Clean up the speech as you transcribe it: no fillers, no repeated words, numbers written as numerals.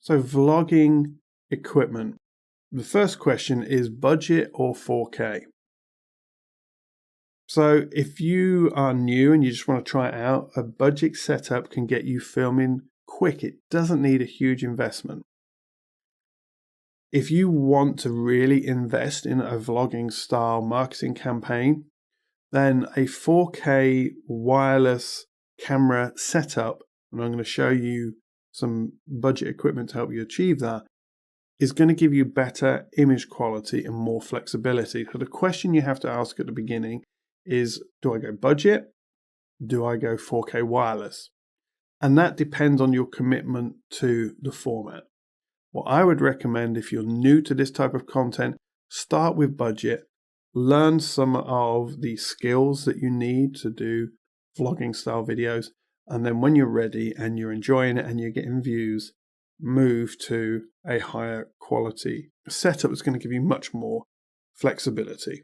So vlogging equipment. The first question is budget or 4K? So if you are new and you just want to try it out, a budget setup can get you filming quick. It doesn't need a huge investment. If you want to really invest in a vlogging style marketing campaign, then a 4K wireless camera setup, and I'm going to show you some budget equipment to help you achieve that, is going to give you better image quality and more flexibility. So the question you have to ask at the beginning is, do I go budget? Do I go 4K wireless? And that depends on your commitment to the format. What I would recommend if you're new to this type of content, start with budget, learn some of the skills that you need to do vlogging style videos, and then when you're ready and you're enjoying it and you're getting views, move to a higher quality setup that's going to give you much more flexibility.